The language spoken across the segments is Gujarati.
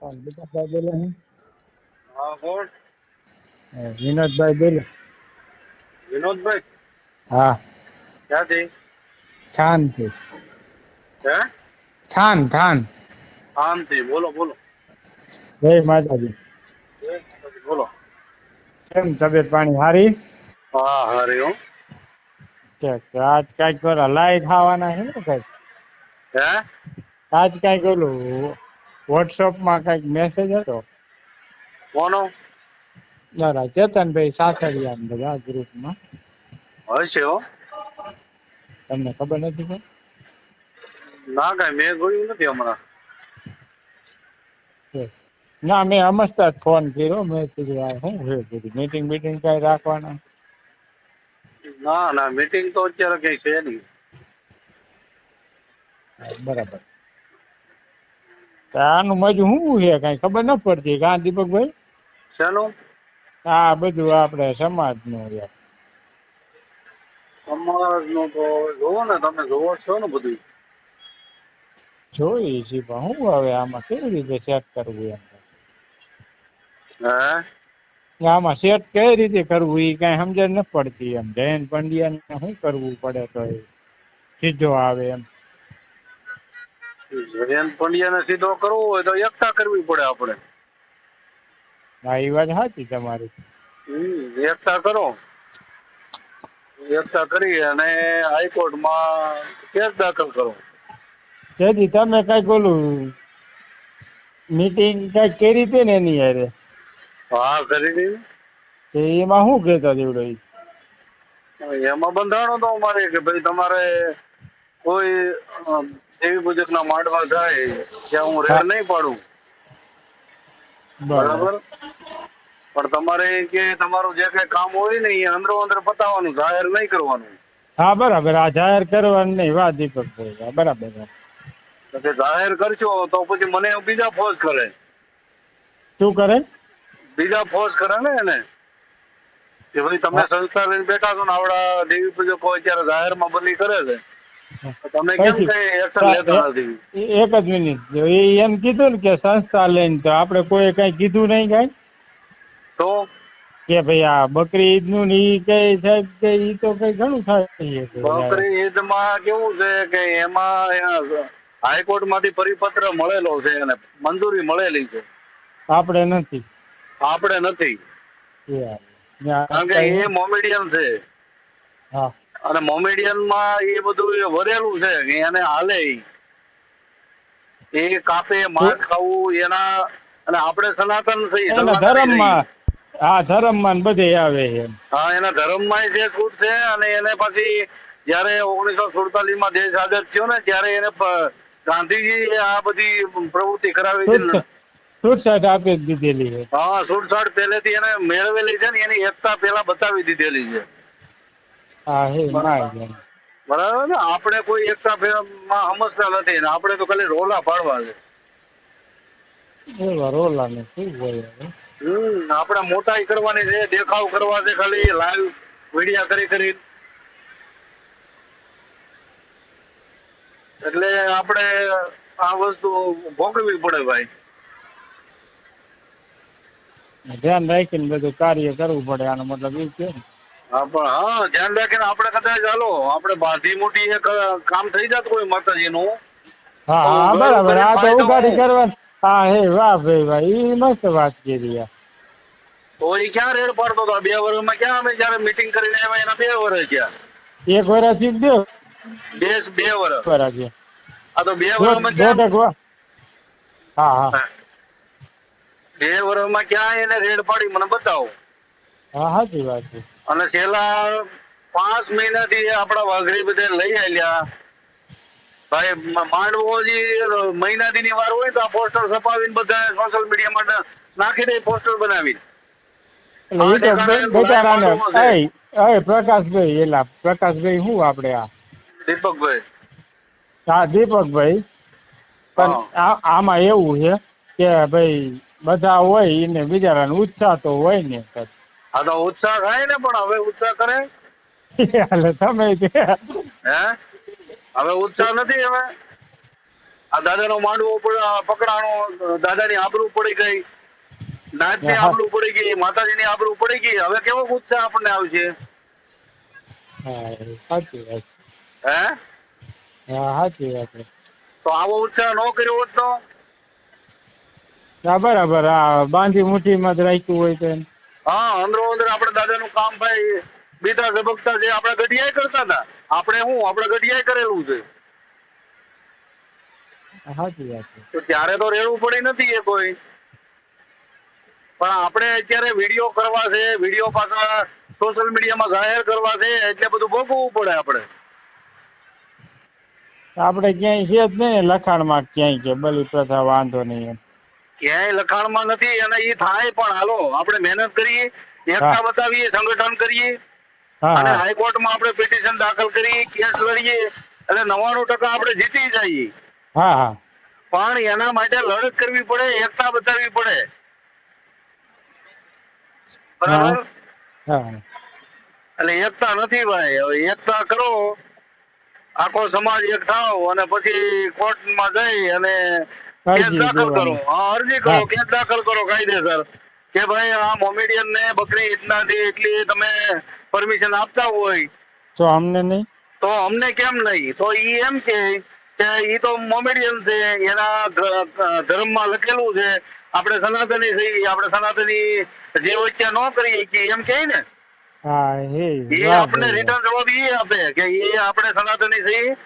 વિકાસભાઈ બોલે છે? હા કોણ? વિનોદભાઈ બોલે. વિનોદભાઈ? હા, ક્યાંથી? છાનથી. હે? છાન. શાંતિ, બોલો બોલો. જય માતાજી. બોલો. કેમ તબિયત પાણી સારી? હા હારી હો. આજ કઈક કરો લાઈટ ખાવાના છે ને કઈક. હે? આજ કઈક ઓલું વોટ્સઅપમાં કઈક મેસેજ હતો. કોનો? ચેતનભાઈ સાસરિયા બધા ગ્રુપમાં. હશે હો. તમને ખબર નથી કે? ના કાંઈ મેં જોયું નથી હમણાં. ના મેં અમસ્તા જ ફોન કર્યો. મેં કીધું યાર શું છે મીટિંગ કઈ રાખવાના? ના મીટિંગ તો અત્યારે કઈ છે નહીં. બરાબર. આનું મજું શું છે કઈ ખબર ન પડતી કા દીપકભાઈ? શેનું? હા બધું આપડે સમાજ નું યાર. સમાજનું તો જોવો ને, તમે જોવો છો ને બધું. જોઈ છે પણ હું હવે આમાં કેવી રીતે ચેક કરવું એમ. હે? આમાં સેટ કઈ રીતે કરવું એ કઈ સમજણ નથી પડતી એમ. જયંત પંડ્યા ને શું કરવું પડે તો એ સીધો આવે એમ. જયંત પંડ્યા ને સીધો કરવો હોય તો એકતા કરવી પડે આપણે. હા એ વાત સાચી તમારી. એકતા કરો. એકતા કરી અને હાઈકોર્ટમાં કેસ દાખલ કરો. તેથી તમે કઈક ઓલું મીટિંગ કઈક કરી હતી ને એની યારે. હા કરી હતી. એમાં શું કેતા એવડો? એમાં બંધાણો તો અમારે કે ભાઈ તમારે કોઈ દેવી પૂજક ના માંડવા જાય ત્યાં હું રેડ નહીં પાડું. બરાબર. પણ તમારે કે તમારું જે કઈ કામ હોય ને એ અંદરો અંદર પતાવવાનું, જાહેર નહીં કરવાનું. હા બરાબર. આ જાહેર કરવાનું નહીં. વાહ દીપકભાઈ બરાબર. પછી જાહેર કરશો તો પછી મને બીજા ફોર્સ કરે. શું કરે? બીજા ફોર્સ કરે ને એને કે ભાઈ તમે સંસ્થા લઈને બેઠા છો ને આવડા દેવી પૂજકો અત્યારે જાહેરમાં બદલી કરે છે, તમે કેમ પછી કઈ એક્શન લેતા નથી? એક જ મિનિટ. એમ કીધું ને કે સંસ્થા લઈને તો આપડે કોઈ કઈ કીધું નહીં કઈ તો કે ભાઈ આ બકરી ઈદ નું ઈ કઈ સાહેબ કે ઈ તો કઈ ઘણું થાય છે યાર. બકરી ઈદમાં કેવું છે કે એમાં હાઈકોર્ટ માંથી પરિપત્ર મળેલો છે અને મંજૂરી મળેલી છે. આપડે નથી. આપણે નથી. કારણ કે એ મોમેડિયન છે. હા. અને મોમેડિયન માં એ બધું વરેલું છે કે એને હાલે એ કાપે માંસ ખાવું એના. અને આપણે સનાતન થઈ, એના સનાતની થઈ. ધર્મમાં હા ધર્મમાં બધે આવે છે. હા એના ધર્મમાં જે છૂટ છે. અને એને પછી જયારે 1947 માં દેશ આઝાદ થયો ને ત્યારે એને ગાંધીજી આ બધી પ્રવૃત્તિ કરાવી હતી. છૂટછાટ આપી દીધેલી છે. હા છૂટછાટ પહેલેથી એને મેળવેલી છે ને એની એકતા પેલા બતાવી દીધેલી છે. હા હે બરાબર ને. આપણે કોઈ એકતા માં સમજતા નથી ને આપણે તો ખાલી રોલા પાડવા છે. રોલા ને શું હોય. આપણે મોટાઈ કરવાની છે, દેખાવ કરવા છે, ખાલી લાઈવ વિડિયા કરી. એટલે આપણે આ વસ્તુ ભોગવવી પડે ભાઈ. ધ્યાન રાખીને બધું કાર્ય કરવું પડે. આનો મતલબ એ છે ને. હા પણ ધ્યાન રાખીને આપણે કદાચ ચાલો આપણે બાંધી મોટી એક કામ થઈ જતું કોઈ માતાજી નું. હા બરાબર. આ તો ઉઘાડી કરવાનું. હા હે વાહ ભાઈ વાહ. ઈ મસ્ત વાત કરી. તો એ ક્યાં રેડ પાડતો હતો? 2 વર્ષમાં ક્યાં અમે જયારે મીટિંગ કરીને આવ્યા એના 2 વર્ષ ગયા. 1 વર્ષ થી 2 વર્ષ. વર્ષ. આ તો 2 વર્ષમાં ક્યાં? દોઢેક વર્ષ. હા. 2 વર્ષમાં ક્યાં એને રેડ પાડી મને બતાવો. હા સાચી વાત છે. અને છેલ્લા 5 મહિનાથી આપડા વાઘરી બધે લઈ આલ્યા. ભાઈ માંડવો મહિનાથી ની વાર હોય તો આ પોસ્ટર છપાવીને બધા સોશિયલ મીડિયા માટે નાખી દે. પોસ્ટર બનાવી એટલે એ તો બેચારાને પ્રકાશભાઈ પ્રકાશભાઈ શું આપડે દીપકભાઈ. હા દીપકભાઈ. પણ હા આમાં એવું છે કે ભાઈ બધા હોય એને બિચારાને ઉત્સાહ તો હોય ને. હા તો ઉત્સાહ થાય ને. પણ હવે ઉત્સાહ કરે તમે હે? હવે ઉત્સાહ નથી હવે. આ દાદાનો માંડવો પકડાણો, દાદાની આબરૂ પડી ગઈ, નાચની હા. આબરૂ પડી ગઈ, માતાજીની આબરૂ પડી ગઈ. હવે કેવો ઉત્સાહ આપણને આવશે? હા સાચી વાત હે? હા સાચી વાત છે. તો આવો ઉત્સાહ ન કર્યો હોત તો? હા બરાબર. આ બાંધી મુઠ્ઠીમાં જ રાખ્યું હોય તો એમ. હા, અંદરો અંદર આપણે દાદાનું કામ ભાઈ બીતા ઝબકતા જે આપણે ગઢિયાઈ કરતા હતા, આપણે ગઢિયાઈ કરેલું છે. સાચી વાત છે. તો ત્યારે તો રેડવું પડી નથી એ કોઈ. પણ આપણે અત્યારે વિડીયો કરવા છે, વિડીયો પાછા સોશિયલ મીડિયામાં જાહેર કરવા છે, એટલે બધું ભોગવવું પડે આપણે. આપણે ક્યાંય છે જ નહીં લખાણમાં ક્યાંય કે બલિ પ્રથા વાંધો નહીં એમ. ક્યાંય લખાણમાં નથી, અને એ થાય પણ હાલો આપણે મહેનત કરીએ, એકતા બતાવીએ, સંગઠન કરીએ, હા અને હા હાઈકોર્ટમાં આપણે પિટિશન દાખલ કરીએ, કેસ લડીએ, એટલે 99% આપણે જીતી જઈએ. હા હા પણ એના માટે લડત કરવી પડે, એકતા બતાવવી પડે. બરાબર? હા એટલે એકતા નથી ભાઈ. હવે એકતા કરો, આખો સમાજ એક થાવ, અને પછી કોર્ટમાં જઈ અને કેસ અરજી દાખલ કરો. દેવાની. હા, અરજી કરો, હા કેસ દાખલ કરો કાયદેસર, કે ભાઈ આ મોમેડિયન ને બકરી ઈદનાથી એટલી તમે પરમિશન આપતા હોય તો અમને નહીં. તો અમને કેમ નહીં? તો ઈ એમ કે ઈ તો મોમેડિયન છે, એના ધર્મમાં લખેલું છે, આપણે સનાતની છીએ, આપણે સનાતની જે વચ્ચે ન કરી શકીએ એમ કે ને. હા હે એ વાહ આપણે ભાઈ વાહ. રિટર્ન જવાબ એ આપે કે એ આપણે સનાતની છીએ,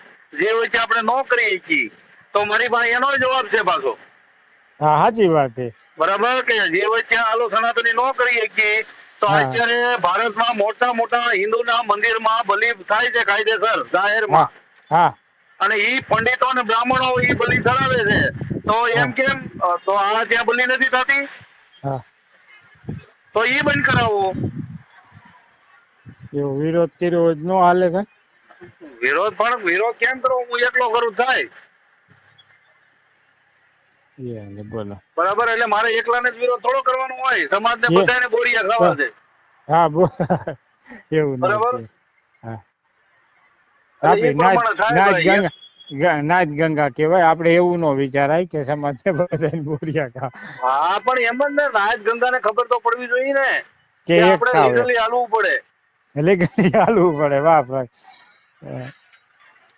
જે વચ્ચે આપણે ન કરી શકીએ. તો મારી પાસે એનો જવાબ છે પાછો. હા સાચી વાત છે. બરાબર, કે જે વચ્ચે આલો સનાતની ન કરી શકીએ, તો હા અત્યારે ભારતમાં મોટા મોટા હિન્દુના મંદિરમાં બલિ થાય છે કાયદેસર હા જાહેરમાં, હા અને ઈ પંડિતો અને બ્રાહ્મણો ઈ બલિ ચડાવે છે. તો હા એમ કેમ? તો આ ત્યાં બલિ નથી થતી? હા તો ઈ બંધ કરાવો. એવો વિરોધ કર્યો હોય તો નો હાલે કે? વિરોધ કેમ કરો? હું એકલો કરું થાય? બોલો. બરાબર, એટલે મારે એકલાને જ વિરોધ થોડો કરવાનો હોય, સમાજને બધાને બોરિયા ખાવા છે. હા એવું નહીં બરાબર, કે હા એટલે આપણે એ પ્રમાણે થાય નાચ ભાઈ. નાચ ગંગા કહેવાય. આપણે એવું નો વિચારાય કે સમાજને બધાને બોરિયા ખા હા, પણ એમ જ ને, નાચ ગંગાને ખબર તો પડવી જોઈએ ને કે કે એક આપણે થાવ લીગલી હાલવું પડે. એટલે કે હાલવું પડે. વાહ ભાઈ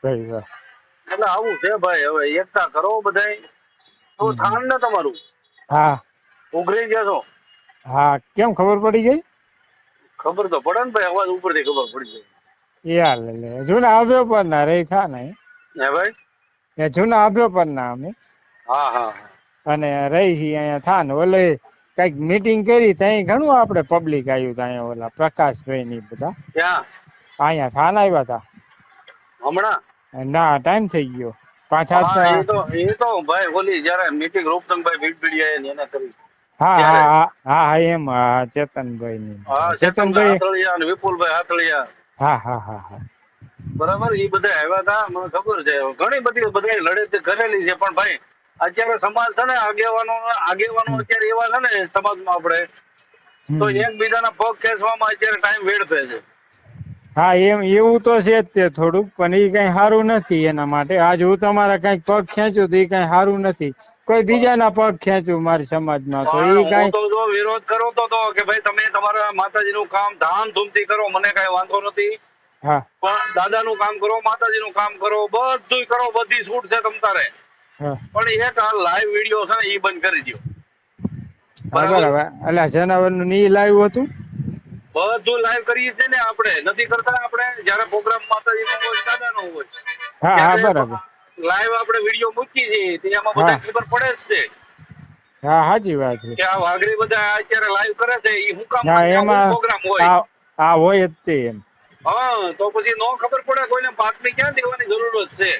ભાઈ વાહ. એટલે આવું છે ભાઈ. હવે એકતા કરો બધાય, તો થાન ને તમારું હા ઉઘરી ગયા છો. હા કેમ ખબર પડી ગઈ? ખબર તો પડે ને ભાઈ, અવાજ ઉપરથી ખબર પડી યાર જૂના આવ્યો પણ ના રે થા ને જાય. હે ભાઈ? એ જૂના આવ્યો પણ ના અમે હા હા અને રહી છીએ અહીંયા થાન ઓલે કઈક મીટિંગ કરી ત્યાં ઘણું આપણે પબ્લિક આવ્યું ત્યાં ઓલા પ્રકાશભાઈ ની બધા ક્યાં? અહીંયા થાન આવ્યા હતા. હમણાં? ના ટાઈમ થઈ ગયો. હા, એ તો ભાઈ ઓલી જયારે મીટિંગ રૂપચંદભાઈ ભીડભીડિયા એને કરી હા ત્યારે. હા હા હા એમ ચેતનભાઈ ની હા, ચેતનભાઈ ચેતનભાઈ હાથળિયા અને વિપુલભાઈ હાથળિયા. હા હા હા હા બરાબર, એ બધા આવ્યા હતા, મને ખબર છે. ઘણી બધી બધા લડત કરેલી છે, પણ ભાઈ અત્યારે સમાજ છે ને, આગેવાનો અત્યારે એવા છે ને સમાજમાં આપણે, તો એકબીજાના પગ ખેંચવામાં અત્યારે ટાઈમ વેડફે છે. હા એમ એવું તો છે જ તે થોડુંક, પણ એ કઈ સારું નથી એના માટે. આજ હું તમારા કઈક પગ ખેંચું તો એ કઈ સારું નથી. કોઈ બીજાના પગ ખેંચું મારી સમાજમાં તો એ પણ હું કઈ તો જો વિરોધ કરો તો કે ભાઈ તમે તમારા માતાજીનું કામ ધામધૂમથી કરો, મને કઈ વાંધો નથી. હા પણ દાદાનું કામ કરો, માતાજીનું કામ કરો, બધું કરો, બધી છૂટ છે તમ તારે. હા પણ એક આ લાઈવ વિડીયો છે ને એ બંધ કરી દો. હા બરાબર. એટલે જનાવર નું ની લાવ્યું હતું. બધું લાઈવ કરીએ છીએ ને આપણે, નથી કરતા? આપણે જયારે પ્રોગ્રામ માતાજીનો હોય, દાદાનો હોય, હા હા ત્યારે બરાબર. લાઈવ આપણે વિડીયો મૂકી છીએ, એમાં હા બધા ખબર પડે જ છે હા સાચી વાત છે. કે આ વાઘરી બધા અત્યારે લાઈવ કરે છે, એ હું કામ હા હોય, ત્યાં હું એમાં પ્રોગ્રામ હોય. આ હોય જ તે એમ. હા, તો પછી નો ખબર પડે કોઈને, બાતમી ક્યાં દેવાની જરૂરત છે?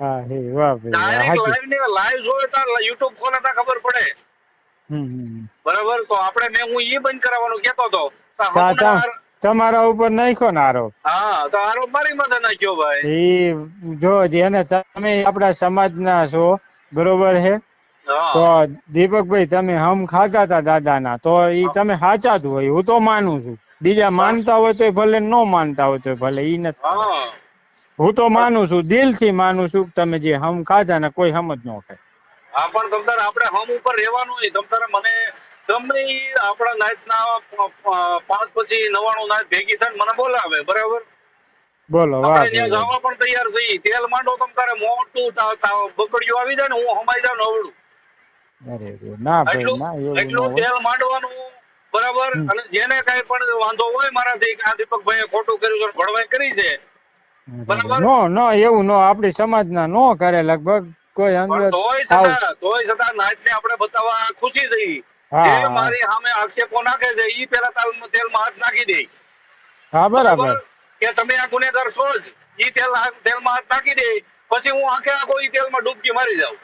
હા હે વાહ ભાઈ વાહ ડાયરેક્ટ સાચી. લાઈવ જોવે તો યુટ્યુબ ખોલે તો ખબર પડે. બરાબર, તો આપણે હું ઈ બંધ કરાવવાનું કેતો હતો. તમારા ઉપર નાખ્યો ને આરોપ. હા, તો આરોપ મારી માથે નાખ્યો ભાઈ. એ જો જેને તમે આપણા સમાજના છો, બરોબર છે? તો હા દીપકભાઈ તમે હમ ખાતા હતા દાદાના, તો ઈ તમે સાચા જ હોય, હું તો માનું છું. બીજા માનતા હોય તો ભલે, ન માનતા હોય તો ભલે, ઈ નથી ખબર. હા, હું તો માનું છું, દિલથી માનું છું, તમે જે હમ ખાધા ને કોઈ હમ જ ન ખાય. હા પણ તમ તારે આપણે હમ ઉપર રહેવાનું નહીં. તમ તારે મને ગમે ઈ આપણા નાતના 5 પછી 99 નાત ભેગી થઈને મને બોલાવે, બરાબર? બોલો, વાહ આપણે ત્યાં ભાઈ. જવા પણ તૈયાર થઈ. તેલ માંડો તમ તારે મોટું બકડીયું આવી જાય ને હું હમાઈ જાઉં ને અવળું. અરે રે, ના ભાઈ એટલું ના, એવું ન એટલું હોય. તેલ માંડવાનું, બરાબર? હમ. અને જેને કાંઈ પણ વાંધો હોય મારાથી કે આ દીપકભાઈએ ખોટું કર્યું છે, ભડવાઈ કરી છે, બરાબર? નો નો એવું નો આપણી સમાજના નો કરે લગભગ કોઈ પણ અંદર આવ. તોય છતાં નાચને આપણે બતાવવા ખુશી થઈ. હા જે હા મારી સામે આક્ષેપો નાખે છે ઈ પેલા તેલમાં હાથ નાખી દે, હા, બરાબર? બરાબર. કે તમે આ ગુનેગાર છો જ. ઈ તેલમાં હાથ નાખી દે, પછી હું આખો ઈ તેલમાં ડૂબકી મારી જાઉં,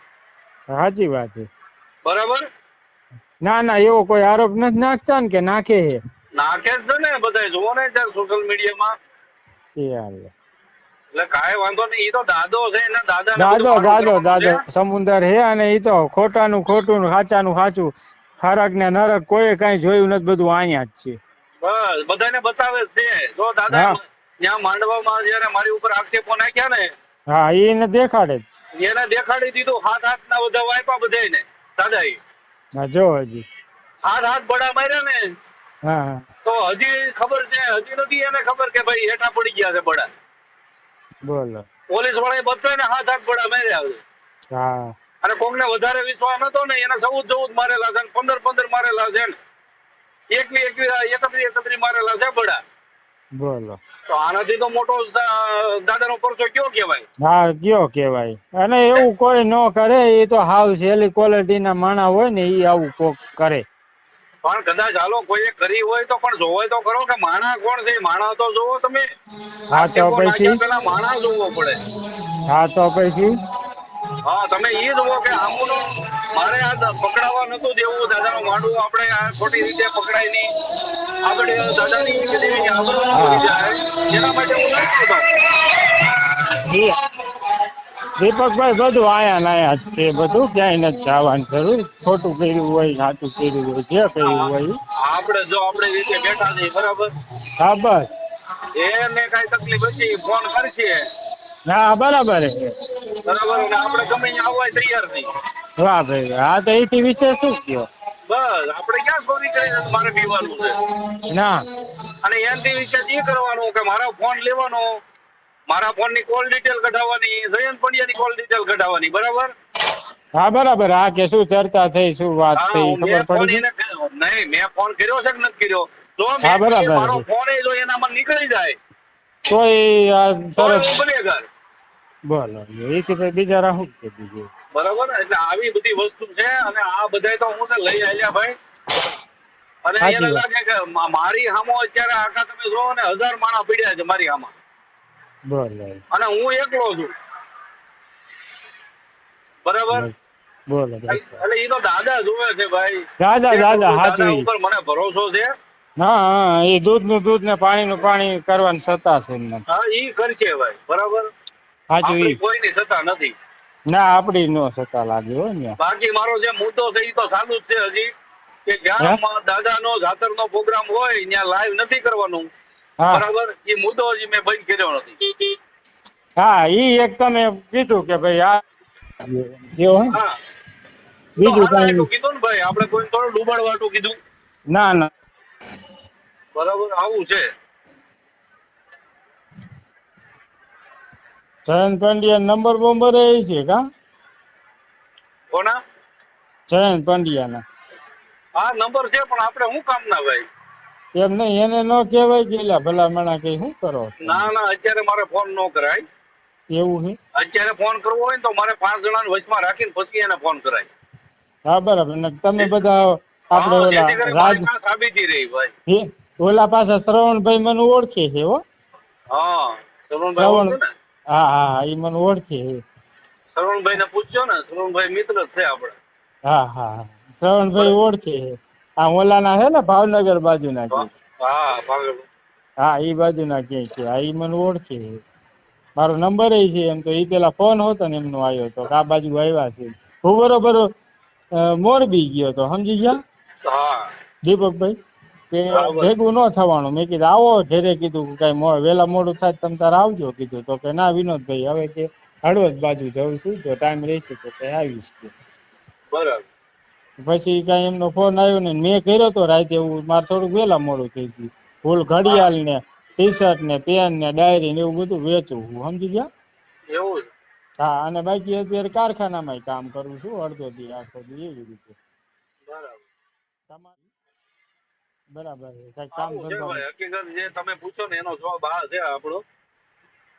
સાચી વાત છે. બરાબર? ના ના, એવો કોઈ આરોપ નથી નાખતા ને કે નાખે છે. નાખે જ છે ને બધા, જુઓ ને ત્યારે સોશિયલ મીડિયામાં. એ હાલ. એટલે કાંઈ વાંધો નહીં. ઈ તો દાદો છે, એના દાદાને બધું દાદો સારું દાદો કરવાનું છે. દાદો સમુંદર હે, અને ઈ તો ખોટાનું ખોટું ને સાચાનું સાચું, હરક ને નરક કોઈ કઈ જોયું નથી, બધું અહીંયા જ છે. બસ બધાને બતાવે જ છે. જો દાદા હા ત્યાં માંડવામાં જયારે મારી ઉપર આક્ષેપો નાખ્યા ને, હા, એને દેખાડે જ. એને દેખાડી દીધું. હાથ ના બધા વાયપા બધાને દાદાએ. હા, જો હજી. હાથ બડા માર્યા ને, હા હા, તો હજી ખબર છે, હજી નથી એને ખબર કે ભાઈ હેઠા પડી ગયા છે બડા. બોલો. પોલીસ વાળાએ બધાને હાથ બડા માર્યા છે. હા, અને કોકને વધારે વિશ્વાસ નતો ને એને 14 મારેલા છે, 15 મારેલા છે, 21 મારેલા છે બડા. બોલો. તો આનાથી તો મોટો દાદાનો પરચો કયો કહેવાય? હા, કયો કેવાય. અને એવું કોઈ ન કરે, એ તો હાવ સેલી ક્વોલિટી ના માણા હોય ને, ઈ આવું કોક કરે. પણ કદાચ હાલો કોઈએ કરી હોય તો પણ જોવાય તો ખરો કે માણા કોણ છે. માણા તો જોવો તમે. હા તો આક્ષેપો પછી, નાખ્યા પેલા માણા જોવો પડે. હા તો પછી, હા, તમે ઈ જુઓ કે આમુનો મારે આ પકડાવા નતું દેવું. દાદાનો માંડવો આપણે આ ખોટી રીતે પકડાય નહીં, આપણે દાદાની બધી આબરૂ ન હા વહી જાય, એના માટે હું લડતો હતો. દીપકભાઈ બધું આયા નાયા જ છે, બધું ક્યાંય નથી જવાની જરૂર. ખોટું કર્યું હોય, સાચું કર્યું હોય, જે કર્યું હોય ઈ. આપણે જો આપણી રીતે બેઠા છીએ, બરાબર? હા બસ. એને કાંઈ તકલીફ હશે ફોન કરશે, હા બરાબર છે. બરાબર? અને આપણે ગમે ત્યાં આવવા તૈયાર છીએ. વાહ ભાઈ, હા તો એથી વિશે શું કયો? બસ આપણે ક્યાં ચોરી કરીને મારે પીવાનું છે? ના. અને એનથી વિશે એ કરવાનું કે મારો ફોન લેવાનો, મારા ફોનની કોલ ડિટેલ કઢાવવાની, જયંત પંડ્યાની કોલ ડિટેલ કઢાવવાની, બરાબર? હા બરાબર. હા, કે શું ચર્ચા થઈ, શું વાત હા, થઈ, ખબર મેં ફોન પડી એને ગઈ. નહીં, મેં ફોન કર્યો છે કે નથી કર્યો? જો હા મેં બરાબર મારો છે. ફોન જો એનામાં નીકળી જાય કોઈ તોય સરસ. હું ગુનેગાર, બોલો, એથી ભાઈ બિચારા શું કે બીજું. બરાબર? એટલે આવી બધી વસ્તુ છે. અને આ બધા તો હું લઈ આલ્યા ભાઈ. અને એને સાચી વાત. લાગે કે મારી હામો અત્યારે આખા તમે જોવો ને 1000 માણસ પીડ્યા છે મારી હામાં, બોલો. અને હું એકલો છું, બરાબર? બોલો. એટલે એ તો દાદા જોવે છે ભાઈ. દાદા એ દાદા ખોટું દાદા હાચવી. ઉપર મને ભરોસો છે. હા હા, એ દૂધ નું દૂધ ને પાણી નું પાણી કરવાની સત્તા છે એમને. હા, ઈ કરશે ભાઈ, બરાબર? હાચવી. આપણી કોઈની સત્તા નથી. ના, આપડી નો સત્તા લાગે હોય ને. બાકી મારો જે મુદ્દો છે એ તો ચાલુ જ છે હજી, કે હે? જ્યાં દાદાનો જાતરનો પ્રોગ્રામ હોય ત્યાં લાઈવ નથી કરવાનું, હા બરાબર? એ મુદ્દો હજી મેં બંધ કર્યો નથી. હા, ઈ એક તમે કીધું કે ભાઈ આ એવું હે. હા, તો બીજું હારા કઈ એટલું કીધું ને ભાઈ, આપણે કોઈ થોડું ડૂબાડવાટું કીધું, ના ના. બરાબર? આવું છે. જયંત પંડ્યા નંબર બોમ્બર એ છે કા? કોના? જયંત પંડ્યા ના. હા, નંબર છે, પણ આપણે શું કામ ના ભાઈ? એમ નહીં, એને ન કહેવાય ગયેલા ભલામણા કઈ શું કરો તમે? ના, અત્યારે મારે ફોન ન કરાય. એવું છે. અત્યારે ફોન કરવો હોય ને તો મારે 5 જણાને વચમાં રાખીને પછી એને ફોન કરાય. હા બરાબર. ને તમે બધા આપડે હા, ઓલા જેથી કરી રાજ મારી પાસે સાબિતી રહી ભાઈ. ઓલા પાસે શ્રવણભાઈ મને ઓળખે છે હો. હા, શ્રવણભાઈ શ્રવણ. ઓળખો ને? હા હા, એ મને ઓળખે છે. શ્રવણભાઈ ને પૂછજો ને, શ્રવણભાઈ મિત્ર જ છે આપણે. હા હા, શ્રવણભાઈ બરાબર. ઓળખે છે. આ ઓલાના છે ને ભાવનગર બાજુ ના કે. હા, પાગલ. હા, ઈ બાજુ ના કે છે. આ ઈ મને ઓળખે છે. મારો નંબર છે એમ તો. ઈ પેલા ફોન હતો ને એમનો આવ્યો હતો કે આ બાજુ આવ્યા છે. હું બરોબર મોરબી ગયો તો, સમજી ગયા હા. દીપકભાઈ. કે બરાબર. ભેગું ન થવાનું. મેં કીધું આવો ઘેરે, કીધું કઈ વહેલા મોડું થાય તમે તારે આવજો કીધું. તો કે ના વિનોદભાઈ હવે કે હળવદ બાજુ જવું છું, જો ટાઈમ રહેશે તો કઈ આવીશ કે. બરાબર. પછી કઈ એમનો ફોન આવ્યો ને, મેં કર્યો તો રાતે, એવું મારે થોડુંક વહેલા મોડું થઈ ગયું. ફૂલ હા ઘડિયાળ ને ટી શર્ટ ને પેન ને ડાયરી ને એવું બધું વેચું હું, સમજી ગયા. એવું છે. હા, અને બાકી અત્યારે કારખાનામાં કામ કરું છું, અડધો દી આખો દી એવી રીતે. બરાબર. તમારે બરાબર છે, કઈ કામ સારું છે ધંધો. ભાઈ, હકીકત જે તમે પૂછો ને એનો જવાબ આ છે આપણો.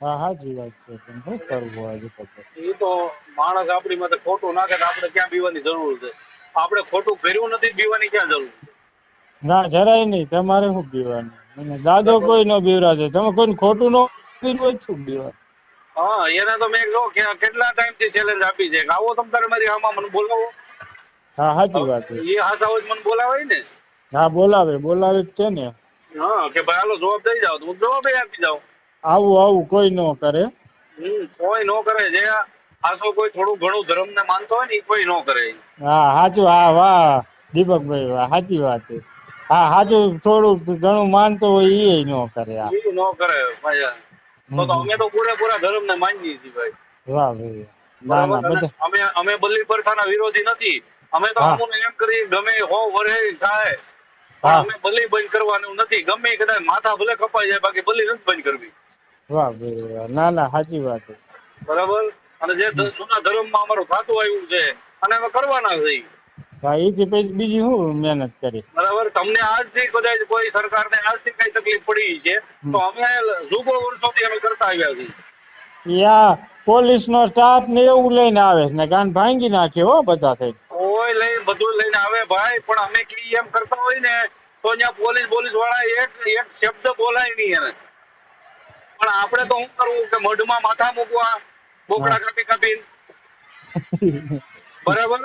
હા સાચી વાત છે, પણ શું કરવું આજે તો. એ તો માણસ આપણી માટે ખોટું નાખે તો આપણે ક્યાં બીવાની જરૂર છે? આપણે ખોટું કર્યું નથી, બીવાની ક્યાં જરૂર છે? ના જરાય નહીં, તમારે શું પીવાનું? અને દાદો બરાબર. કોઈ નો બીવરાજે, તમે કોઈ ખોટું ન પીવું હોય શું પીવાનું? હા, એને તો મેં કહો કે કેટલા ટાઈમથી ચેલેન્જ આપી છે કે આવો તમ તારે મારી આમાં મને બોલાવો. હા સાચી વાત છે. એ હાસા હોય મને બોલાવાય ને. હા બોલાવે બોલાવે જ છે ને. હા, કે ભાઈ હાલો જવાબ દઈ જાવ તો હું જવાબ આપી જાઉં. આવું આવું કોઈ ન કરે. કોઈ નો કરે. જે આસો કોઈ થોડું ઘણું ધર્મ ને માનતો હોય ને એ કોઈ નો કરે. હા સાચું. હા વાહ દીપકભાઈ, વાહ સાચી વાત છે. હા સાચું, થોડું ઘણું માનતો હોય એ ન કરે. હા એ નો કરે ભાઈ. તો અમે તો પૂરેપૂરા ધર્મ ને માનીએ છીએ ભાઈ. વાહ ભાઈ, ના બરાબર. ના અને બધા. અમે બલી પ્રથાના વિરોધી નથી. અમે તો હા અમુને એમ કરી ગમે હો વરે થાય પણ હા અમે બલી બંધ કરવાનું નથી. ગમે કદાચ માથા ભલે કપાઈ જાય, બાકી બલી નથી બંધ કરવી. વાહ ભાઈ વાહ, ના ના સાચી વાત છે. બરાબર. અને જે જૂના ધર્મમાં અમારું ખાતું આવ્યું છે અને અમે કરવાના છે. હા એથી પછી બીજી શું મહેનત કરી. બરાબર. તમને આજથી કદાચ કોઈ સરકારને આજથી કઈ તકલીફ પડી છે તો અમે જુગો વર્ષોથી અમે કરતા આવ્યા છીએ. યા પોલીસ નો સ્ટાફ ને એવું લઈને આવે ને ગાન ભાંગી નાખે હો બધા થઈ. કોઈ લઈને બધું લઈને આવે ભાઈ, પણ અમે કી એમ કરતા હોય ને તો અહીંયા પોલીસ વાળા એક શબ્દ બોલાય નહીં એને. પણ આપણે તો શું કરવું કે મઢમાં માથા મૂકવા, બોકડા કાપી કાપી. બરાબર.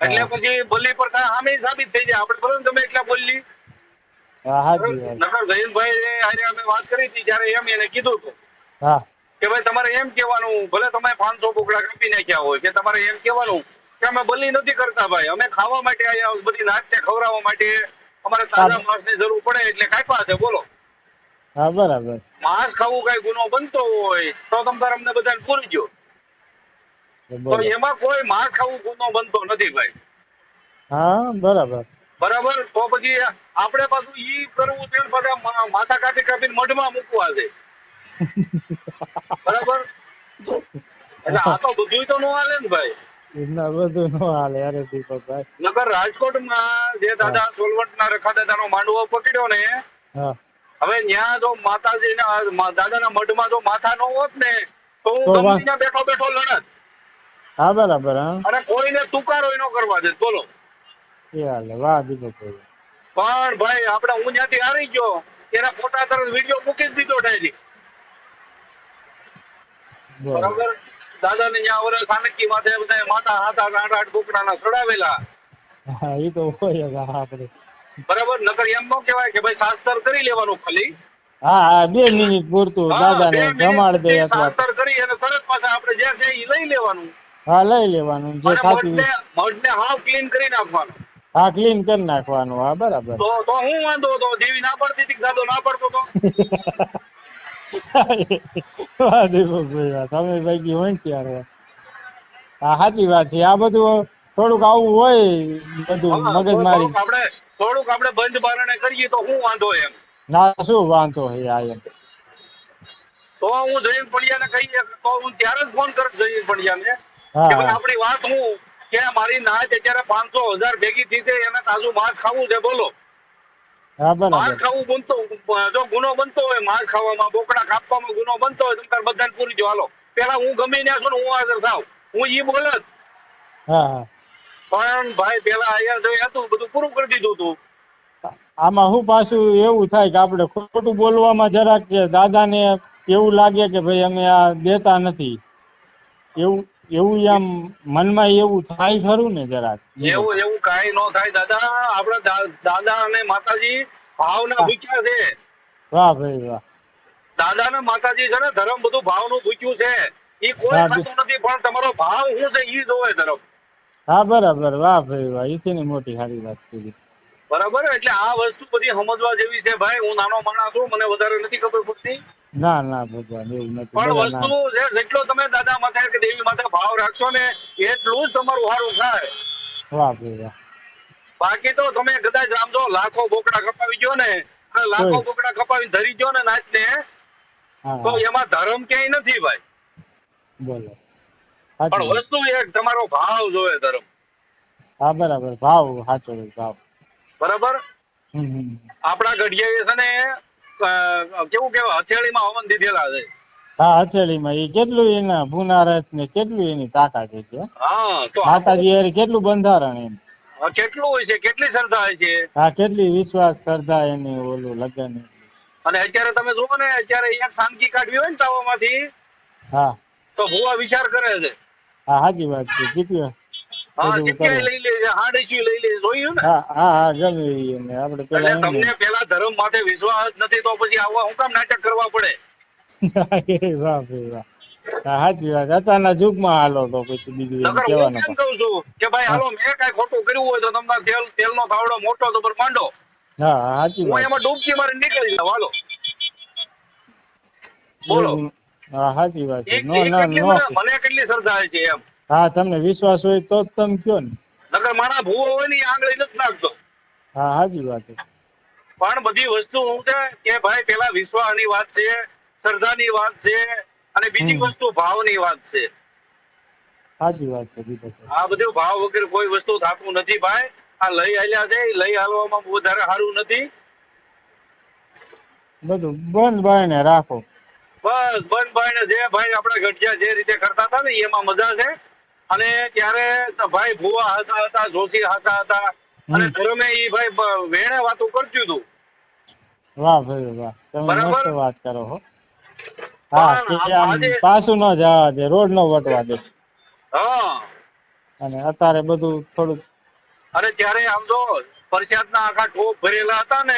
એટલે હા પછી બલી પર સામે સાબિત થઈ જાય. આપણે બરોબર તમે એટલા બોલી. હા સાચી વાત. નકર જયંતભાઈ હારે અમે વાત કરી હતી ત્યારે એમ એને કીધું હતું હા કે ભાઈ તમારે એમ કહેવાનું, ભલે તમે 500 બોકડા કાપી નાખ્યા હોય, કે તમારે એમ કહેવાનું કે અમે બલી નથી કરતા ભાઈ, અમે ખાવા માટે આયા, બધી નાચને ખવડાવવા માટે અમારે તાજા માંસની જરૂર પડે એટલે કાપ્યા છે. બોલો. હા બરાબર. માંસ ખાવું કઈ ગુનો બનતો હોય તો તમ તારે અમને બધાને પૂરી ગયો. તો બોલો. એમાં કોઈ માંસ ખાવું ગુનો બનતો નથી ભાઈ. હા બરાબર. બરાબર. તો પછી આપણે પાછું ઈ કરવું છે, બધા માથા કાપી કાપીને મઢમાં મૂકવા છે. બરાબર. એટલે આ તો બધું તો ન હાલે ને ભાઈ. ના બધું ન હાલે. અરે દીપકભાઈ. નગર રાજકોટમાં જે હા દાદા સોલવંટના રખા દાદાનો માંડવો પકડ્યો ને, હા હવે ત્યાં જો માતાજીના દાદાના મઢમાં જો માથા ન હોત ને તો હું તો ગમે ત્યાં બેઠો બેઠો લડત. હા બરાબર. હા અને કોઈને તુકારો ન કરવા દે. બોલો. એ હાલે. વાહ દીપકભાઈ. પણ ભાઈ આપણે હું ત્યાંથી હારી ગયો, એના ફોટા તરત વિડીયો મૂકી જ દીધો ડાયરી. બરોબર. બરાબર. દાદાને ત્યાં ઓલા સ્થાનકી માથે બધા માથા 7-8 બોકડાના ચડાવેલા. હા એ તો હોય જ આપણે. બરાબર. નકર એમ ન કહેવાય કે ભાઈ શાસ્ત્ર કરી લેવાનું ખાલી. હા હા 2 મિનિટ પૂરતું હા, દાદાને 2 જમાડ દે મિનિટ અથવા શાસ્ત્ર કરી અને તરત પાછા આપણે જે છે એ લઈ લેવાનું. હા લઈ લેવાનું જે અને ખાતું. મઢને હાવ ક્લીન કરી નાખવાનું. હા ક્લીન કરી નાખવાનું. હા બરાબર. તો હું વાંધો હતો? દેવી ના પડતી હતી, દાદો ના પડતો તો? વાહ દીપકભાઈ વાહ, તમે ભાઈ હોશિયાર હો. હા સાચી વાત છે. આ બધું થોડુંક આવું હોય, બધું હા, મગજ મારી. થોડુંક આપણે બંધ બારણે કરીએ તો હું વાંધો એમ. ના શું વાંધો હે આ એમ. તો હું જયંત પંડ્યાને કહીએ તો હું ત્યારે જ ફોન કરું જયંત પંડ્યાને કે હા ભાઈ હા આપણી વાત હું કે મારી નાચ અત્યારે 500,000 ભેગી થઈ છે, એને તાજું માંસ ખાવું છે. બોલો. હા માંસ બરાબર. ખાવું જો ગુનો બનતો હોય, માંસ ખાવામાં, બોકડા કાપવામાં ગુનો બનતો હોય, તમે બધાને પૂરી જો. હાલો પેલા હું ગમે ત્યાં છું ને હું હાજર થાવ, હું ઈ બોલત. હા હા. પણ ભાઈ પેલા અહીંયા જો હતું બધું પૂરું કરી દીધું હતું. આમાં શું પાછું એવું થાય કે આપણે ખોટું બોલવામાં જરાક કે દાદાને એવું લાગે કે ભાઈ અમે આ દેતા નથી, એવું એવું આમ મનમાં એવું થાય ખરું ને જરાક. એવું કાંઈ ન થાય દાદા. આપણા દાદા અને માતાજી ભાવના હા ભૂખ્યા છે. વાહ ભાઈ વાહ. દાદા ને માતાજી છે ને ધર્મ બધું ભાવનું ભૂખ્યું છે. એ કોઈ હા ખાતું નથી, પણ તમારો ભાવ શું છે એ જોવે ધર્મ. હા બરાબર. વાહ ભાઈ વાહ. એથી મોટી સારી વાત કીધી. બરાબર, એટલે આ વસ્તુ બધી સમજવા જેવી છે ભાઈ. હું નાનો માણસ છું, મને વધારે નથી ખબર પડતી. ના ના ભગવાન એવું નથી, પણ બધા વસ્તુ ના. છે, જેટલો તમે દાદા માથે કે દેવી માથે ભાવ રાખશો ને એટલું જ તમારું સારું થાય. વાહ ભાઈ વાહ. બાકી તો તમે કદાચ આમ જો લાખો બોકડા કપાવી ગયો ને અને લાખો કોઈ. બોકડા કપાવી ધરી ગયો ને નાચને, હા તો હા એમાં ધર્મ ક્યાંય નથી ભાઈ. બોલો. સાચી પણ વાત. વસ્તુ એક તમારો ભાવ જોવે ધર્મ. હા બરાબર, ભાવ સાચો ભાવ. બરાબર. હમ. આપણા ઘડિયાએ છે ને કેવું કેવાય હથેળીમાં હવન દીધેલા છે. હા હથેળીમાં એ કેટલું એના પુનારસ ને કેટલું એની તાકાત છે. હા, તો આપણે માતાજી હારે કેટલું બંધારણ એમ. કેટલું હોય છે, કેટલી શ્રદ્ધા હોય છે. હા કેટલી વિશ્વાસ શ્રદ્ધા એની ઓલું લગન. અને અત્યારે તમે જુઓ ને, અત્યારે અહીંયા સાનકી કાઢવી હોય ને તાવામાંથી, હા તો ભુવા વિચાર કરે છે. હા સાચી વાત છે, જીત્યો હા, બધું સિક્કાય કરવું. લઈ લે છે, હાંડેસ્યું લઈ લે છે, જોયું ને. હા હા હા ગમે એને આપણે એટલે પેલા એમને. તમને પેલા ધર્મ માટે વિશ્વાસ નથી, તો પછી આવા હું કામ નાટક કરવા પડે. વાહ ભાઈ વાહ. હા સાચી વાત, અત્યારના યુગમાં હાલો તો પછી બીજું એમ નકર હું કહેવાનું કેમ પણ. કઉ છું કે ભાઈ હા હાલો મેં કઈ ખોટું કર્યું હોય તો તમારા તેલનો તાવડો મોટો તો પર માંડો, હા સાચી હું વાત. એમાં ડૂબકી મારી નીકળી જાવ. હાલો બોલો. એવું. હા સાચી વાત છે, નો એ ના કેટલી નો. મને કેટલી શ્રદ્ધા છે એમ. હા તમને વિશ્વાસ હોય તો જ તમે કયો ને. નકર મારા ભૂવો હોય ને એ આંગળી નથી નાખતો. હા સાચી વાત છે. પણ બધી વસ્તુ શું છે કે ભાઈ પેલા વિશ્વાસની વાત છે, શ્રદ્ધાની વાત છે, અને બીજી હમ વસ્તુ ભાવની વાત છે. સાચી વાત છે દીપકભાઈ. આ બધું ભાવ વગર કોઈ વસ્તુ થતું નથી ભાઈ. આ લઈ હાલ્યા છે, એ લઈ હાલવામાં વધારે સારું નથી. બધું બંધ બાયને રાખો. બસ બંધ ભાઈ ને જે ભાઈ આપણે ગઢિયા જે રીતે કરતા હતા ને એમાં મજા છે. અને ત્યારે ભાઈ ભુવા હતા, જોશી હતા, અને હમ ધર્મે એ ભાઈ વેણે વાતો કરતું હતું. વાહ ભાઈ વાહ, તમે મસ્ત બરાબર. વાત કરો છો. હા પણ કે આમ આજે પાછું ન જવા દે, રોડ ન વટવા દે. હા, અને અત્યારે બધું થોડુંક. અને ત્યારે આમ તો પ્રસાદના આખા ટોપ ભરેલા હતા ને,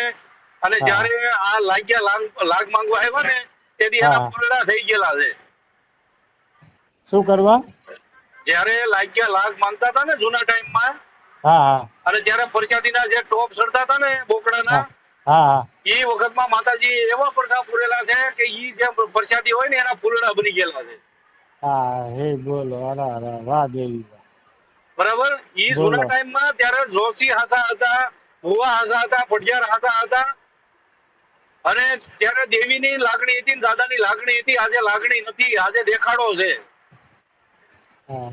અને હા જયારે આ લાગ્યા લાગ માંગવા આવ્યા ને તેથી હા એના હા ફૂલડા થઈ ગયેલા છે. શું કરવા? જયારે લાગ્યા લાગ માંગતા હતા ને જૂના ટાઈમમાં, હા હા અને જયારે પ્રસાદીના જે ટોપ ચડતા હતા ને બોકડાના, હા હા હા એ વખતમાં માતાજી એવા પડદા પૂરેલા છે કે ઈ જે પ્રસાદી હોય ને એના ફૂલડા બની ગયેલા છે. હા હે બોલો, અરે વાહ દેવી વાહ. બરાબર. ઈ જૂના બોલો. ટાઈમમાં ત્યારે જોશી હતા, ભુવા હતા, પઢિયાર હતા, અને ત્યારે દેવીની લાગણી હતી, દાદાની લાગણી હતી. આજે લાગણી નથી, આજે દેખાડો છે. હા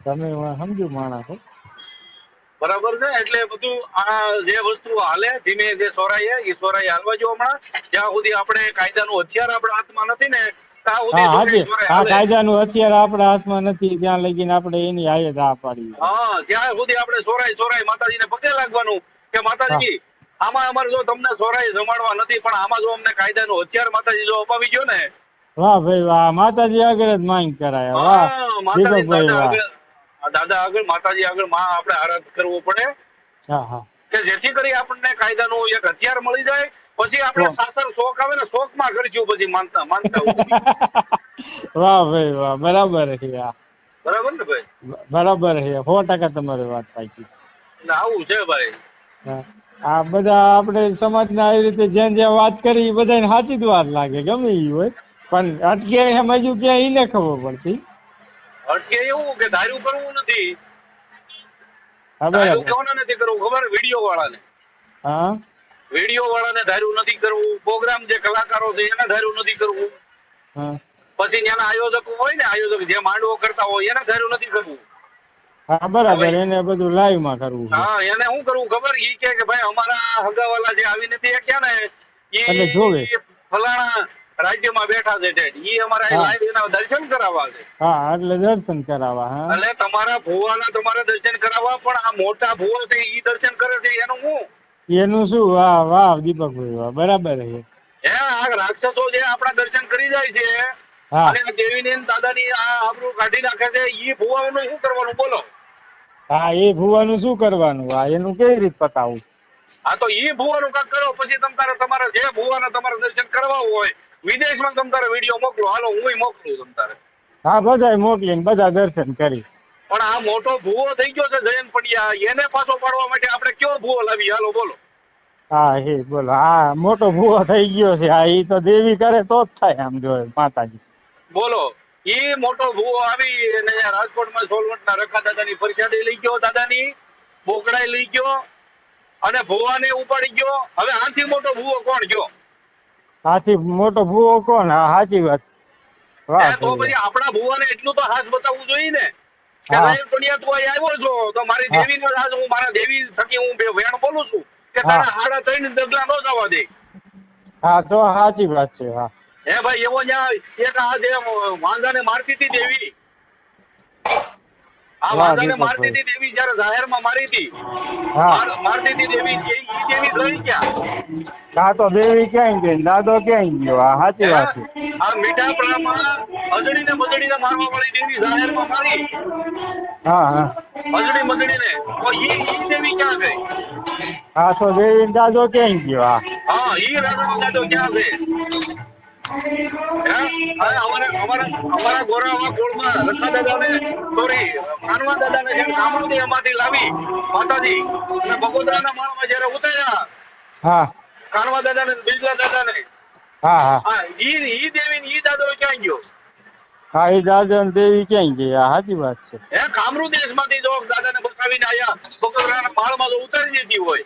તમે સમજુ માણસ છો. બરાબર છે. એટલે બધું આ જે વસ્તુ હાલે ધીમે જે સોરાય એ સોરાય હાલવા જો હમણાં, જ્યાં સુધી આપણે કાયદાનું હથિયાર આપણા હાથમાં નથી ને ત્યાં સુધી હા હાજી, સોરાય આ હાલે. કાયદાનું હથિયાર આપણા હાથમાં નથી ત્યાં લગીને આપણે એની હારે રાહ પાડી. હા, ત્યાં સુધી આપણે સોરાય માતાજીને પગે લાગવાનું કે હા માતાજી આમાં અમારે જો તમને સોરાય જમાડવા નથી, પણ આમાં જો અમને કાયદાનું હથિયાર માતાજી જો અપાવી ગયો ને. વાહ ભાઈ વાહ, માતાજી આગળ જ માંગ કરાય. વાહ હા, માતાજી દીપકભાઈ વાહ. દાદા આગળ માતાજી આગળ માં આપણે આરાધ કરવો પડે હા હા કે જેથી કરી આપણને કાયદાનું એક હથિયાર મળી જાય. પછી તો આપણે સાસર શોખ આવે ને શોખમાં કરીશું પછી માનતા હોય. વાહ ભાઈ વાહ, બરાબર છે. બરાબર ને ભાઈ? બરાબર છે, 100% તમારી વાત સાચી. એટલે આવું છે ભાઈ. હા. આ બધા આપણે સમાજના આવી રીતે જ્યાં જ્યાં વાત કરી એ બધાને સાચી જ વાત લાગે, ગમે એ હોય. પણ અટકે સમજવું ક્યાં એને ખબર પડતી. અટકે એવું કે ધાર્યું કરવું નથી. હા ધાર્યું બરાબર. કેવાને નથી કરવું ખબર? વિડીયો વાળાને. હા વિડીયો વાળાને ધાર્યું નથી કરવું. પ્રોગ્રામ જે કલાકારો છે એને ધાર્યું નથી કરવું. હા પછી એના આયોજકો હોય ને, આયોજક જે માંડવો કરતા હોય એને ધાર્યું નથી કરવું. હા હવે બરાબર, એને બધું લાઈવ માં કરવું છે. હા, એને શું કરવું ખબર? ઈ કે ભાઈ અમારા હગાવાલા જે આવી નથી ક્યાં ને એટલે જોવે. ઈ ફલાણા રાજ્યમાં બેઠા છે, ઈ અમારા હા લાઈવ એના દર્શન કરાવવા છે. હા એટલે દર્શન કરાવવા. હા એટલે તમારા ભુવાના તમારે દર્શન કરાવવા, પણ આ મોટા ભુવા છે ઈ દર્શન કરે છે એનું હું? એનું શું? વાહ વાહ દીપકભાઈ વાહ, બરાબર છે. હે, આ રાક્ષસો જે આપણા દર્શન કરી જાય છે હા અને દેવીની દાદાની આ આબરૂ કાઢી નાખે છે, ઈ ભુવાઓનું શું કરવાનું બોલો? હા એ ભુવાનું શું કરવાનું? આ એનું કેવી રીતે પતાવું? હા, તો ઈ ભુવાનું કાંક કરો. પછી તમારે જે ભુવાના તમારે દર્શન કરવા હોય વિદેશમાં વિડીયો મોકલો. હાલો, હું મોકલું તમતારે. હા બધા મોકલીને બધા દર્શન કરી. પણ આ મોટો ભૂવો થઈ ગયો છે જયંત પંડ્યા, એને પાછો પાડવા માટે આપણે કયો ભૂવો લાવી? હાલો બોલો. હા એ બોલો, હા મોટો ભૂવો થઈ ગયો છે. હા ઈ તો દેવી કરે તો જ થાય આમ જો માતાજી. બોલો, ઈ મોટો ભૂવો આવી અને અહીંયા રાજકોટમાં સોલવંટના રખા દાદાની પરસાદી લઈ ગયો, દાદાની બોકડાઈ લઈ ગયો અને ભૂવાને ઉપાડી ગયો. હવે આથી મોટો ભૂવો કોણ ગયો? આથી મોટો ભૂવો કોણ? હા સાચી વાત. વાહ તો પછી આપણા ભૂવાને એટલું તો હાથ બતાવવું જોઈએ ને કે હા. જયંત પંડ્યા તું અહીં આવ્યો છો તો મારી હા. દેવીનો હાથ, હું મારા દેવી થકી હું વેણ બોલું છું કે હા. તારા 3.5 ડગલા ન જવા દે. હા તો સાચી વાત છે. હા હે ભાઈ, એવો જ્યાં એક આ જે વાંધાને મારતી હતી દેવી, આ વાહ વાંધાને મારતી દીપકભાઈ. હતી દેવી, જયારે જાહેરમાં મારી હતી, હા મારતી હતી દેવી, ઈ દેવી રહી ક્યાં? હા તો દેવી ક્યાંય ગઈ ને દાદો ક્યાંય ગયો? હા સાચી હે? વાત છે. આ મીઠાપરામાં અજડીને બજડીને મારવા વાળી દેવી જાહેરમાં મારી, હા હા અજડી મજડીને, તો ઈ દેવી ક્યાં ગઈ? હા તો દેવી ને દાદો ક્યાંય ગયો? હા હા, ઈ રાજાનો દાદો ક્યાં છે? હે? અરે અમારા ગોરાવા કુળમાં રખા દાદાને, સોરી કાનવા દાદાને જયારે કામળું એમાંથી લાવી માતાજી અને બગોદરાના માળમાં જયારે ઉતાર્યા હા કાનવા દાદાને, બિરલા દાદાને, હા હા હા ઈ દેવી ને ઈ દાદો ક્યાં ગયો? હા એ દાદો ને દેવી ક્યાંય ગયા? સાચી વાત છે. હે, કામરૂ દેશમાંથી જો દાદાને બસાવીને આયા બગોદરાના માળમાં જો ઉતારી દીધી હોય,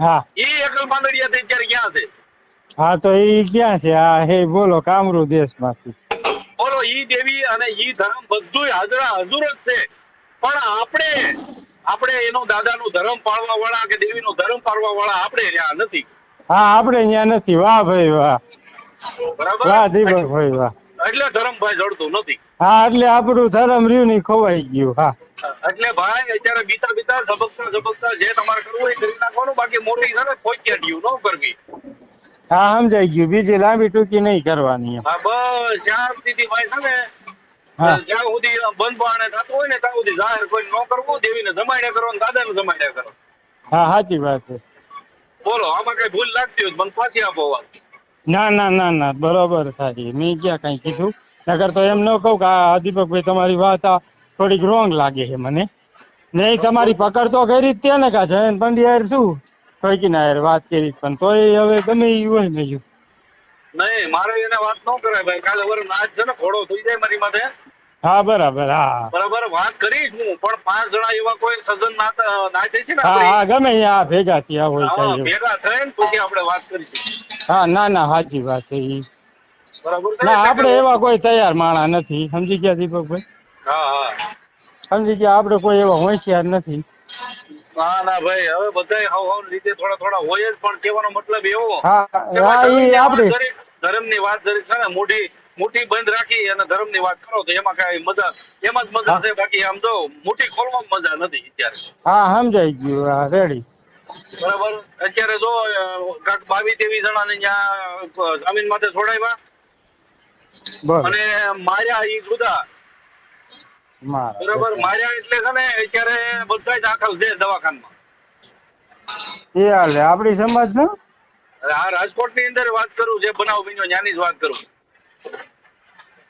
હા ઈ એકલ માંડળિયા થઈ ત્યારે ક્યાં છે? હા તો ઈ ક્યાં છે? હા હે બોલો, કામરૂ દેશમાંથી. બોલો, ઈ દેવી અને ઈ ધર્મ બધુંય હાજરા હજુર જ છે, પણ આપણે એનો દાદાનું ધર્મ પાળવા વાળા કે દેવીનો ધર્મ પાળવા વાળા આપણે રહ્યા નથી. હા આપણે ત્યાં નથી. વાહ ભાઈ વાહ. બરાબર? વાહ દીપકભાઈ વાહ. એટલે ધર્મ ભાઈ જડતું નથી. હા એટલે આપણું ધર્મ રહ્યું ની ખોવાઈ ગયું. હા એટલે ભાઈ અત્યારે બીતા ઝબકતા જે તમારે કરવું હોય એ કરી નાખવાનું, બાકી મોટી છે ને ખોચિયાટીયું ન કરવી. હા સમજાઈ ગયું. બીજી લાંબી ટૂંકી નહીં કરવાની એમ. હા બસ શાંતિથી ભાઈ છે ને, હા જ્યાં સુધી બંધ બારણે થતું હોય ને ત્યાં સુધી જાહેર કોઈ ન કરવું, દેવીને જમાડ્યા કરો ને દાદાને જમાડ્યા કરો. હા સાચી વાત છે. બોલો, આમાં કઈ ભૂલ લાગતી હોય તો મને પાછી આપો વાત. ના ના ના ના બરોબર સારી. મેં ક્યાં કઈ કીધું? નકર તો એમ ન કહું કે આ દીપકભાઈ તમારી વાત આ થોડીક રોંગ લાગે છે મને. નહીં તમારી પકડ તો કરી જ તે ને કા જયંત પંડ્યા હારે શું ફઈકી ના હારે વાત કરી, પણ તોય હવે ગમે એ હોય ને જો. નહીં, મારે એને વાત ન કરાય ભાઈ. કાલે વર નાચ છે ને ઘોડો થઈ જાય મારી માથે, હા બરાબર. હા બરાબર વાત કરીશ હું, પણ 5 જણા એવા કોઈ સજન નાચે છે ને હા આપડી, હા ગમે ત્યાં ભેગા થયા હોય હા કઈ. ભેગા થઈને પછી આપણે વાત કરીશું. હા ના ના સાચી વાત છે ઈ. બરાબર છે ના એટલે કે આપણે એવા કોઈ તૈયાર માણા નથી. સમજી ગયા દીપકભાઈ? હા હા. સમજી ગયા. આપણે કોઈ એવા હોશિયાર નથી. ના ભાઈ, હવે બધાય હાવ રીતે થોડા હોય જ, પણ કહેવાનો મતલબ એવો હા કે હા ભાઈ ઈ આપડી ધર્મની વાત જરી છે ને મુઠ્ઠી બંધ રાખી અને ધર્મની વાત કરો તો એમાં કાંઈ મજા, એમાં જ મજા હા છે. બાકી આમ જો મુઠ્ઠી ખોલવામાં મજા નથી અત્યારે. હા સમજાઈ ગયું. હા રેડી. બરાબર. અત્યારે જો કાંક 22-23 જણાને ત્યાં જામીન માટે છોડાવ્યા બોલો અને માર્યા ઈ જુદા. મારા બરાબર, બેટા. માર્યા એટલે છે ને અત્યારે બધા દાખલ છે દવાખાનામાં. એ હાલે આપડી સમાજ નો. આ રાજકોટની અંદર વાત કરું, જે બનાવ બન્યો ત્યાંની જ વાત કરું.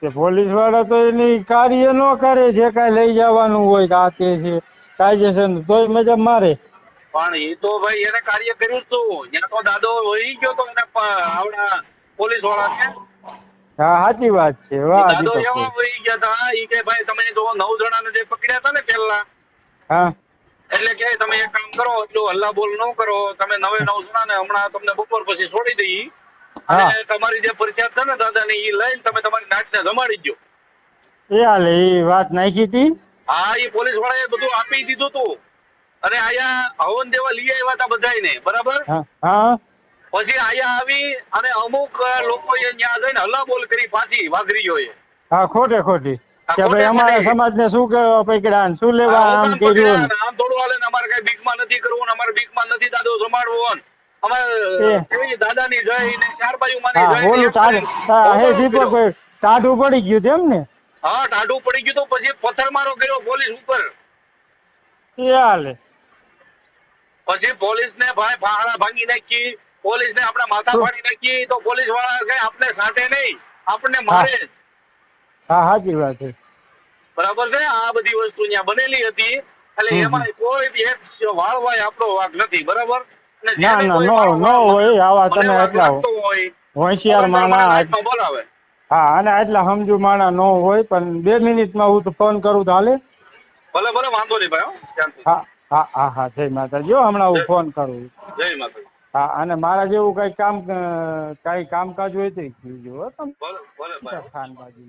કે પોલીસ વાળા તો એની કાર્ય ન કરે, જે કાંઈ લઈ જવાનું હોય કે આ તે છે કાયદેસર તોય મજા મારે. પણ એ તો ભાઈ એને કાર્ય કર્યું જ તું, ત્યાં તો દાદો વહી ગયો તો એને આવડા પોલીસ વાળાને, હા સાચી વાત છે. એ વાહ દાદો એવા દીપકભાઈ. વહી ગયા હતા. એ કે ભાઈ તમે તો 9 જણાને જે પકડ્યા હતા ને પેલા, હા એટલે કે તમે એક કામ કરો, એટલું હલ્લા બોલ ન કરો, તમે 9 જણાને હમણાં તમને બપોર પછી છોડી દઈ અને હા તમારી જે પરિચય છે ને દાદાની એ લઈને તમે તમારી નાચને જમાડી દો. એ હાલે એ વાત નાખી હતી. હા, એ પોલીસ વાળાએ બધું આપી દીધું તું અને આયા હવન દેવા લઈ આવ્યા હતા બધાયને, બરાબર. હા હા પછી આયા આવી અને અમુક લોકોએ ત્યાં જઈને હલ્લાબોલ કરી પાછી વાઘરીઓએ. હા ખોટી આ કે ખોટે ભાઈ અમારા ખોટી સમાજ ને શું કેવા પકડ્યા ને શું આ લેવા હું આમ કામ કર્યું પકડ્યા ને આમ થોડું હાલે ને અમારે કઈ બીકમાં નથી કરવું ને અમારે બીકમાં નથી દાદો જમાડવો ને ને અમારે કેવી દાદાની જય ને ચાર બાજુ માની હા જય ને ઓલું એમ કરીને હે હોબાળો કર્યો. દીપકભાઈ ટાઢું પડી ગયું તેમ ને. હા, ટાઢું પડી ગયું તો પછી પથ્થરમારો કર્યો પોલીસ ઉપર. એ હાલે પછી પોલીસને ભાઈ ફાળા ભાંગી નાખી, પોલીસને આપણા માથા શું? ફાડી નાખી, તો પોલીસ વાળા કઈ આપણે સાંટે નહીં, આપણને હા મારે જ. હા સાચી વાત છે. બરાબર છે, આ બધી વસ્તુ અહીંયા બનેલી હતી એટલે એમાં કોઈ એક વાળવાય આપણો વાંક નથી, બરાબર. અને ના જેને ના કોઈ નો હોય આવા મને તમે વાંક એટલા લાગતો હોય હોશિયાર તો મને માણા લાઈટમાં બોલાવે. હા અને એટલા સમજુ માણા નો હોય પણ 2 મિનિટમાં હું તો ફોન કરું તો હાલે. ભલે ભલે વાંધો નહીં ભાઈ, હો શાંતિ. હા હા હા હા જય માતાજી જો હમણાં હું ફોન કરું. જય માતાજી. હા અને મારા જેવું કઈ કામકાજ હોય તો કહેજો હો તમે ભલે ભલે ભાઈ. ખાનબાજી